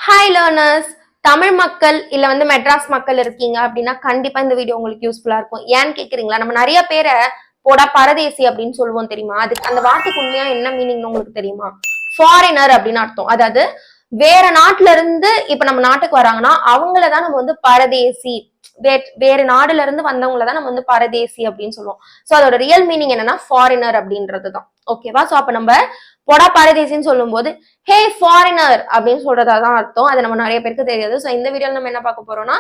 Hi learners, Tamil மக்கள் இல்ல மெட்ராஸ் மக்கள் இருக்கீங்க அப்படின்னா கண்டிப்பா இந்த வீடியோ உங்களுக்கு யூஸ்ஃபுல்லா இருக்கும். ஏன்னு கேக்குறீங்களா? நம்ம நிறைய பேரை போடா பரதேசி அப்படின்னு சொல்லுவோம் தெரியுமா? அதுக்கு அந்த வார்த்தைக்கு உண்மையா என்ன மீனிங்னு உங்களுக்கு தெரியுமா? ஃபாரினர் அப்படின்னு அர்த்தம். அதாவது வேற நாட்டுல இருந்து இப்ப நம்ம நாட்டுக்கு வராங்கன்னா அவங்களதான் நம்ம பரதேசி, வேற நாடுல இருந்து வந்தவங்களதான் நம்ம பரதேசி அப்படின்னு சொல்லுவோம். சோ அதோட ரியல் மீனிங் என்னன்னா ஃபாரினர் அப்படின்றதுதான். ஓகேவா? சோ அப்ப நம்ம பொடா பரதேசின்னு சொல்லும் போது ஹே ஃபாரினர் அப்படின்னு சொல்றதாதான் அர்த்தம். அது நம்ம நிறைய பேருக்கு தெரியாது. சோ இந்த வீடியோல நம்ம என்ன பார்க்க போறோம்னா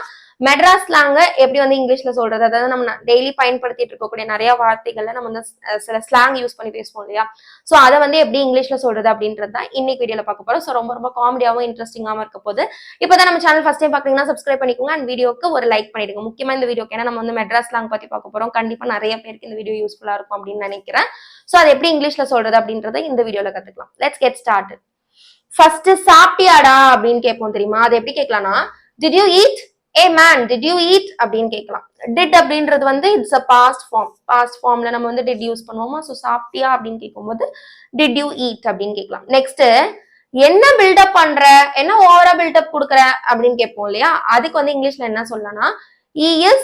மெட்ராஸ் ஸ்லாங்க எப்படி இங்கிலீஷ்ல சொல்றது, அதாவது நம்ம டெய்லி பயன்படுத்திட்டு இருக்கக்கூடிய நிறைய வார்த்தைகள்ல நம்ம சில ஸ்லாங் யூஸ் பண்ணி பேசுவோம் இல்லையா? சோ அதை எப்படி இங்கிலீஷ்ல சொல்றது அப்படின்றது தான் இன்னைக்கு வீடியோல பார்க்க போறோம். சோ ரொம்ப காமெடியாவும் இன்ட்ரெஸ்டிங்காவும் இருக்க போது. இப்பதான் நம்ம சேனல் ஃபர்ஸ்ட் டைம் பாக்குறீங்கன்னா சப்ஸ்கிரைப் பண்ணிக்கோங்க அண்ட் வீடியோக்கு ஒரு லைக் பண்ணிடுங்க. முக்கியமா இந்த வீடியோக்கு ஏன்னா நம்ம மெட்ராஸ் ஸ்லாங் பத்தி பார்க்க போறோம். கண்டிப்பா நிறைய பேருக்கு இந்த வீடியோ யூஸ்ஃபுல்லா இருக்கும் அப்படின்னு நினைக்கிறேன். சோ அது எப்படி இங்கிலீஷ்ல சொல்றது அப்படின்றத இந்த வீடியோல கத்துக்கலாம். Let's get started. ஃபர்ஸ்ட் சாப்பிட்டியாடா அப்படின்னு கேட்போம் தெரியுமா? அது எப்படி கேட்கலாம்னா did you eat, hey man did you eat அப்படின்னு கேட்கலாம். டிட் அப்படின்றது it's a past form. Past ஃபார்ம்ல நம்ம டிட் யூஸ் பண்ணுவோமா? சோ சாப்பிட்டியா அப்படின்னு கேட்கும்போது டிட் யூ ஈட் அப்படின்னு கேட்கலாம். நெக்ஸ்ட் என்ன பில்டப் பண்ற, என்ன ஓவரா பில்டப் கொடுக்குற அப்படின்னு கேட்போம் இல்லையா? அதுக்கு இங்கிலீஷ்ல என்ன சொல்லலாம்னா he is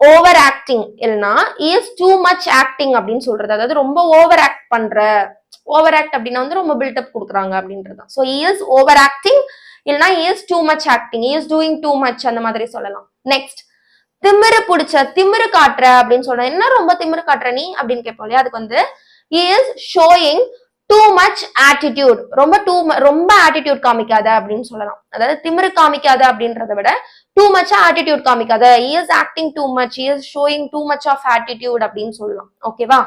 ஓவர் ஆக்டிங், இல்லைன்னா he is too much acting அப்படின்னு சொல்றது. அதாவது ரொம்ப ஓவர் ஆக்ட் பண்ற, ஓவர் ஆக்ட் அப்படின்னா ரொம்ப பில்டப் கொடுக்குறாங்க அப்படின்றது. So he is over acting, இல்லைன்னா he is too much acting, he is doing too much அந்த மாதிரி சொல்லலாம். நெக்ஸ்ட் திமிரு பிடிச்ச, திமிரு காட்டுற அப்படின்னு சொல்ற. என்ன ரொம்ப திமிரு காட்டுற நீ அப்படின்னு கேட்போம் இல்லையா? அதுக்கு he is showing too much attitude, ரொம்ப ஆட்டிடியூட் காமிக்காத அப்படின்னு சொல்லலாம். அதாவது திமிரு காமிக்காத அப்படின்றத விட டூ மச்சா attitude காமிக்காத, he is acting too much, he is showing too much of attitude அப்படின்னு சொல்லலாம். ஓகேவா?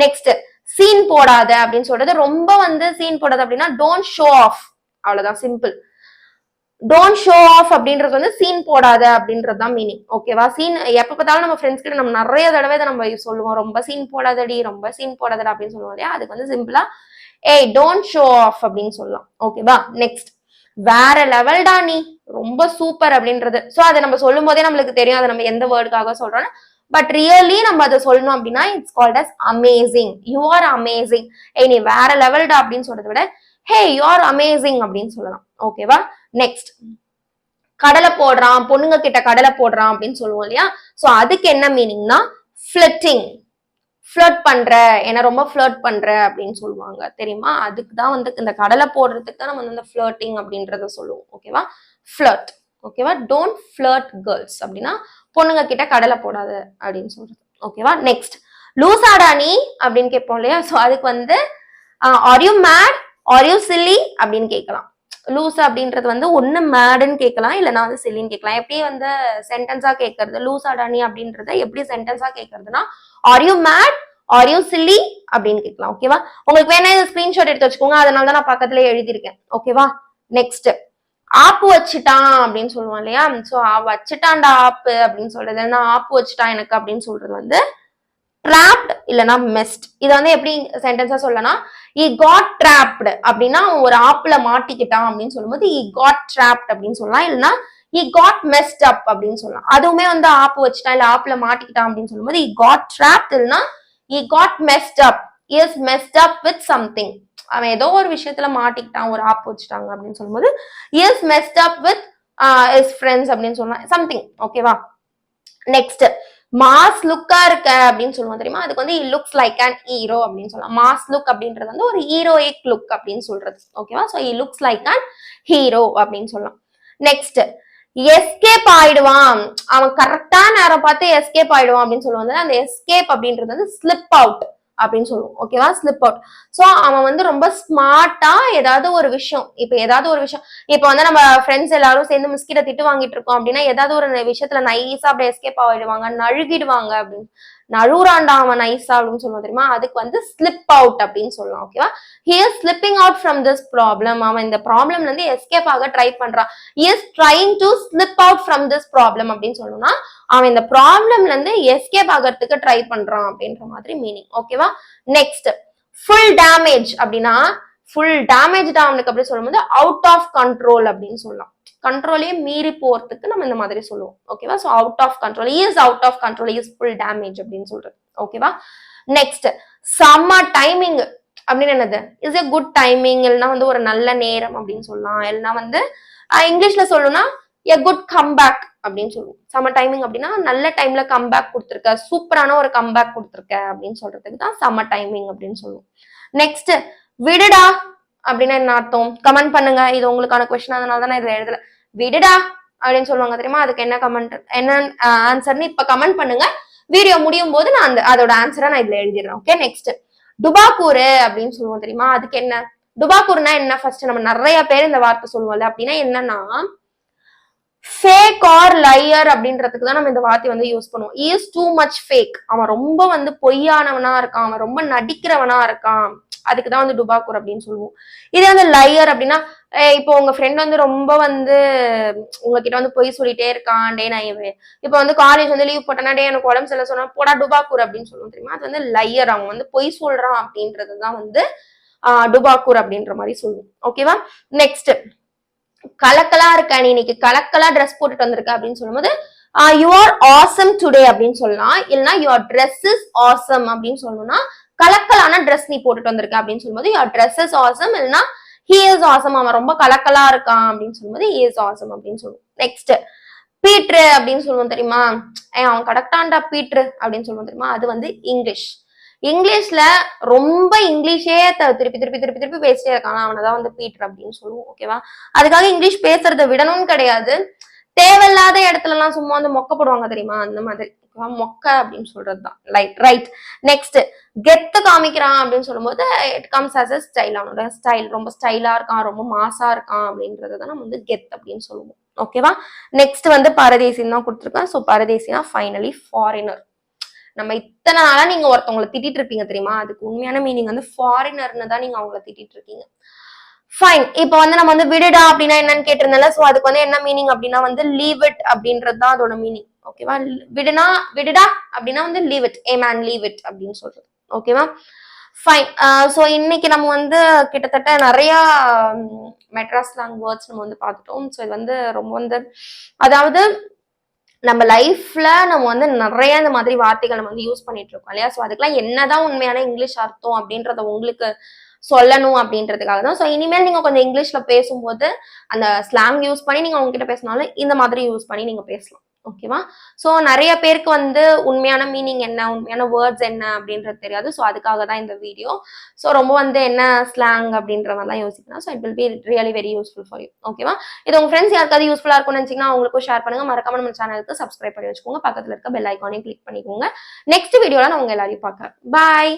நெக்ஸ்ட் சீன் போடாத அப்படின்னு சொல்றது. ரொம்ப சீன் போடாத அப்படின்னா டோன்ட் ஷோ ஆஃப், அவ்வளவுதான், சிம்பிள். டோன்ட் ஷோ ஆஃப் அப்படின்றது சீன் போடாத அப்படின்றது தான் மீனிங். ஓகேவா? சீன் எப்ப பார்த்தாலும் நம்ம ஃப்ரெண்ட்ஸ் கிட்ட நம்ம நிறைய தடவை நம்ம சொல்லுவோம், ரொம்ப சீன் போடாதடி, ரொம்ப சீன் போடாதடா அப்படின்னு சொல்லுவோம் இல்லையா? அதுக்கு சிம்பிளா ஏய் டோன்ட் ஷோ ஆஃப் அப்படின்னு சொல்லலாம். ஓகேவா? நெக்ஸ்ட் வேற லெவல்டா நீ, ரொம்ப சூப்பர் அப்படின்றது. சோ அதை நம்ம சொல்லும் போதே நம்மளுக்கு தெரியும் அதை நம்ம எந்த வேர்டுக்காக சொல்றோம். பட் ரியலி நம்ம அதை சொல்லணும் அப்படின்னா it's called as amazing. You are amazing. ஏய் நீ வேற லெவல்டா அப்படின்னு சொல்றதை விட ஹே யூ ஆர் அமேசிங் அப்படின்னு சொல்லலாம். ஓகேவா? நெக்ஸ்ட் கடலை போடுறான், பொண்ணுங்க கிட்ட கடலை போடுறான் அப்படின்னு சொல்லுவோம் இல்லையா? சோ அதுக்கு என்ன மீனிங்னா ஃபிளட்டிங். ஃபிளர்ட் பண்ற, என்ன ரொம்ப ஃபிளர்ட் பண்ற அப்படின்னு சொல்லுவாங்க தெரியுமா? அதுக்கு தான் இந்த கடலை போடுறதுக்கு தான் நம்ம இந்த ஃபிளர்ட்டிங் அப்படின்றத சொல்லுவோம். ஓகேவா? ஃபிளர்ட். ஓகேவா? டோன்ட் ஃபிளர்ட் கேர்ள்ஸ் அப்படின்னா பொண்ணுங்க கிட்ட கடலை போடாத அப்படின்னு சொல்றது. ஓகேவா? நெக்ஸ்ட் லூசாடா நீ அப்படின்னு கேட்போம் இல்லையா? சோ அதுக்கு are you mad, are you silly அப்படின்னு கேட்கலாம். லூஸ் அப்படின்றது ஒண்ணு மேடுன்னு கேட்கலாம், இல்லைன்னா சில்லின்னு கேட்கலாம். எப்படி சென்டென்ஸா கேட்கறது லூசாடா நீ அப்படின்றத எப்படி சென்டென்ஸா கேட்கறதுன்னா are you mad, are you silly அப்படின்னு கேட்கலாம். ஓகேவா? உங்களுக்கு வேணா இது ஸ்கிரீன்ஷாட் எடுத்து வச்சுக்கோங்க, அதனாலதான் நான் பக்கத்துல எழுதியிருக்கேன். ஓகேவா? நெக்ஸ்ட் ஆப்பு வச்சுட்டான் அப்படின்னு சொல்லுவோம் இல்லையா? சோ வச்சுட்டான்டா ஆப்பு அப்படின்னு சொல்றது. ஏன்னா ஆப்பு வச்சுட்டான் எனக்கு அப்படின்னு சொல்றது trapped இல்லனா messed. இத எப்படி சென்டென்ஸா சொல்லலாம்? he got trapped அப்படின்னா ஒரு ஆப்புல மாட்டிக்கிட்டான் அப்படின்னு சொல்லும்போது he got trapped அப்படின்னு சொல்லலாம். இல்லனா he got messed up அப்படின்னு சொல்லலாம். அதுவுமே ஆப்பு வச்சுட்டான் இல்ல ஆப்புல மாட்டிக்கிட்டான் அப்படின்னு சொல்லும்போது he got trapped இல்லனா he got messed up. he is messed up with something. அவன் ஏதோ ஒரு விஷயத்துல மாட்டிக்கிட்டான், ஒரு ஆப்பு வச்சுட்டாங்க அப்படின்னு சொல்லும்போது he is messed up with his friends அப்படின்னு சொல்லலாம். சம்திங். ஓகேவா? நெக்ஸ்ட் மாஸ் லுக்கா இருக்க அப்படின்னு சொல்லுவோம் தெரியுமா? அதுக்கு he looks like an hero அப்படின்னு சொல்லலாம். மாஸ் லுக் அப்படின்றது ஒரு ஹீரோயிக் லுக் அப்படின்னு சொல்றது. ஓகேவா? So he looks like an hero அப்படின்னு சொல்லலாம். நெக்ஸ்ட் எஸ்கேப் ஆயிடுவான், அவன் கரெக்டா நேரம் பார்த்து எஸ்கேப் ஆயிடுவான் அப்படின்னு சொல்லுவாங்க. அந்த எஸ்கேப் அப்படின்றது ஸ்லிப் அவுட் அப்படின்னு சொல்லுவோம். ஓகேவா? Slip out. சோ அவன் ரொம்ப ஸ்மார்ட்டா ஏதாவது ஒரு விஷயம், இப்ப நம்ம ஃப்ரெண்ட்ஸ் எல்லாரும் சேர்ந்து மிஸ்கிட்ட திட்டு வாங்கிட்டு இருக்கோம் அப்படின்னா ஏதாவது ஒரு விஷயத்துல நைஸா அப்படியே எஸ்கேப் ஆயிடுவாங்க, நழுகிடுவாங்க அப்படின்னு. நழுவுறாண்டா அவன் நைஸா அப்படின்னு சொல்லுவோம் தெரியுமா? அதுக்கு ஸ்லிப் அவுட் அப்படின்னு சொல்லலாம். ஓகேவா? he is slipping out from this problem. அவன் இந்த ப்ராப்ளம்ல இருந்து எஸ்கேப் ஆக ட்ரை பண்றான். he is trying to slip out from this problem அப்படின்னு சொல்லணும்னா அவன் இந்த ப்ராப்ளம்ல இருந்து எஸ்கேப் ஆகிறதுக்கு ட்ரை பண்றான் அப்படின்ற மாதிரி மீனிங். ஓகேவா? நெக்ஸ்ட் ஃபுல் டேமேஜ் அப்படின்னா ஃபுல் டேமேஜ் அவனுக்கு அப்படி சொல்லும்போது அவுட் ஆஃப் கண்ட்ரோல் அப்படின்னு சொல்லலாம். கண்ட்ரோலே மீறி போறதுக்கு நம்ம இந்த மாதிரி சொல்லுவோம். ஓகேவா? So out of control, he is out of control, he is full damage அப்படின்னு சொல்றது. ஓகேவா? நெக்ஸ்ட் செம்ம டைமிங் அப்படின்னு என்னது? இஸ் a குட் டைமிங், இல்லைன்னா ஒரு நல்ல நேரம் அப்படின்னு சொல்லலாம். இல்லைன்னா இங்கிலீஷ்ல சொல்லணும்னா எ குட் கம்பேக் அப்படின்னு சொல்லுவோம். சம்மர் டைமிங் அப்படின்னா நல்ல டைம்ல கம்பேக் கொடுத்துருக்க, சூப்பரான ஒரு கம்பேக் கொடுத்துருக்க அப்படின்னு சொல்றதுக்கு தான் சம்மர் டைமிங் அப்படின்னு சொல்லுவோம். நெக்ஸ்ட் விடுடா அப்படின்னா என்ன அர்த்தம்? கமெண்ட் பண்ணுங்க. இது உங்களுக்கான கொஸ்டின், அதனால தான் நான் இதுல எழுதல. விடுடா அப்படின்னு சொல்லுவாங்க தெரியுமா? அதுக்கு என்ன கமெண்ட், என்ன ஆன்சர்னு இப்ப கமெண்ட் பண்ணுங்க. வீடியோ முடியும் போது நான் அதோட ஆன்சரை நான் இதுல எழுதிடுறேன். ஓகே. நெக்ஸ்ட் டுபாக்கூரு அப்படின்னு சொல்லுவோம் தெரியுமா? அதுக்கு என்ன? டுபாக்கூர்னா என்ன? ஃபர்ஸ்ட் நம்ம நிறைய பேர் இந்த வார்த்தை சொல்லுவோம்ல, அப்படின்னா என்னன்னா ஃபேக் ஆர் லையர் அப்படின்றதுக்கு தான் நம்ம இந்த வார்த்தை வந்து யூஸ் பண்ணுவோம். இஸ் டூ மச் ஃபேக், அவன் ரொம்ப வந்து பொய்யானவனா இருக்கான், அவன் ரொம்ப நடிக்கிறவனா இருக்கான், அதுக்குதான் வந்து டுபாக்கூர் அப்படின்னு சொல்லுவோம். இதே வந்து லையர் அப்படின்னா இப்போ உங்க ஃப்ரெண்ட் வந்து ரொம்ப வந்து உங்ககிட்ட வந்து பொய் சொல்லிட்டே இருக்கான், டே நான் இப்போ வந்து காலேஜ் வந்து லீவ் போட்டேன்னா டே எனக்கு உடம்பு சரியில்லை சொன்னா போடா டுபாக்கூர் அப்படின்னு சொல்லுவோம் தெரியுமா? அது வந்து லையர், அவன் வந்து பொய் சொல்றான் அப்படின்றதுதான் வந்து டுபாக்கூர் அப்படின்ற மாதிரி சொல்லுவோம். ஓகேவா? நெக்ஸ்ட் கலக்கலா இருக்க, நீ இன்னைக்கு கலக்கலா ட்ரெஸ் போட்டுட்டு வந்திருக்க அப்படின்னு சொல்லும்போது யூ ஆர் ஆசம் டுடே அப்படின்னு சொல்லலாம். இல்லைன்னா யுவர் ட்ரெஸ் இஸ் ஆசம் அப்படின்னு சொல்லணும்னா கலக்கலான ட்ரெஸ் நீ போட்டுட்டு வந்திருக்க அப்படின்னு சொல்லும்போது யுவர் ட்ரெஸ் இஸ் ஆசம், இல்லைன்னா ஹி இஸ் ஆசம், அவன் ரொம்ப கலக்கலா இருக்கான் அப்படின்னு சொல்லும்போது ஹி இஸ் ஆசம் அப்படின்னு சொல்லுவோம். நெக்ஸ்ட் பீட்ரு அப்படின்னு சொல்லுவோம் தெரியுமா? அவன் கடக்டான்டா பீட்ரு அப்படின்னு சொல்லுவோம் தெரியுமா? அது வந்து இங்கிலீஷ். இங்கிலீஷ்ல ரொம்ப இங்கிலீஷே திருப்பி திருப்பி திருப்பி திருப்பி பேசிட்டே இருக்கான், அவனதான் வந்து பீட்டர் அப்படின்னு சொல்லுவோம். ஓகேவா? அதுக்காக இங்கிலீஷ் பேசுறத விடணும்னு கிடையாது. தேவையில்லாத இடத்துல எல்லாம் சும்மா வந்து மொக்க போடுவாங்க தெரியுமா? அந்த மாதிரி மொக்க அப்படின்னு சொல்றதுதான் ரைட். நெக்ஸ்ட் கெத்து காமிக்கிறான் அப்படின்னு சொல்லும்போது it comes as a style. அவனோட ஸ்டைல் ரொம்ப ஸ்டைலா இருக்கான், ரொம்ப மாசா இருக்கான் அப்படின்றதான் நம்ம வந்து கெத் அப்படின்னு சொல்லுவோம். ஓகேவா? நெக்ஸ்ட் வந்து பரதேசின்னு தான் கொடுத்துருக்கேன். ஸோ பரதேசினா ஃபைனலி ஃபாரினர். நம்ம இத்தனை நாளா நீங்க ஒருத்தவங்களை திட்டிட்டு இருப்பீங்க தெரியுமா? அதுக்கு உண்மையான மீனிங் வந்து ஃபாரினர்னு தான் நீங்க அவங்கள திட்டிட்டு இருக்கீங்க. ஃபைன். இப்போ வந்து நம்ம வந்து விடுடா அப்படின்னா என்னன்னு கேட்டிருந்தேன்ல, சோ அதுக்கு வந்து என்ன மீனிங் அப்படின்னா வந்து லீவ் இட் அப்படின்றது தான் அதோட மீனிங். ஓகேவா? விடுடா அப்படின்னா வந்து leave it, a man leave it அப்படின்னு சொல்றது. ஓகேவா? ஃபைன். ஸோ இன்னைக்கு நம்ம வந்து கிட்டத்தட்ட நிறைய மெட்ராஸ் ஸ்லாங் வேர்ட்ஸ் நம்ம வந்து பார்த்துட்டோம். ஸோ இது வந்து ரொம்ப வந்து அதாவது நம்ம லைஃப்ல நம்ம வந்து நிறைய இந்த மாதிரி வார்த்தைகள் நம்ம வந்து யூஸ் பண்ணிட்டு இருக்கோம் இல்லையா? ஸோ அதுக்கெல்லாம் என்னதான் உண்மையான இங்கிலீஷ் அர்த்தம் அப்படின்றத உங்களுக்கு சொல்லணும் அப்படின்றதுக்காக தான். ஸோ இனிமேல் நீங்க கொஞ்சம் இங்கிலீஷ்ல பேசும்போது அந்த ஸ்லாங் யூஸ் பண்ணி நீங்க உங்ககிட்ட பேசினாலும் இந்த மாதிரி யூஸ் பண்ணி நீங்க பேசலாம். ஓகேவா? ஸோ நிறைய பேருக்கு வந்து உண்மையான மீனிங் என்ன, உண்மையான வேர்ட்ஸ் என்ன அப்படின்றது தெரியாது. ஸோ அதுக்காக தான் இந்த வீடியோ. ஸோ ரொம்ப வந்து என்ன ஸ்லாங் அப்படின்ற மாதிரிலாம் யோசிக்கலாம். So it will be really very useful for you. ஓகேவா? இது உங்க ஃப்ரெண்ட்ஸ் யாருக்காவது யூஸ்ஃபுல்லா இருக்கும்னு நினைச்சீங்கன்னா அவங்களுக்கும் ஷேர் பண்ணுங்க. மறக்காம நம்ம சேனலுக்கு சப்ஸ்கிரைப் பண்ணி வச்சுக்கோங்க. பக்கத்துல இருக்க பெல் ஐக்கானையும் கிளிக் பண்ணிக்கோங்க. நெக்ஸ்ட் வீடியோல நான் உங்க எல்லாரையும் பார்க்குறேன். பாய்.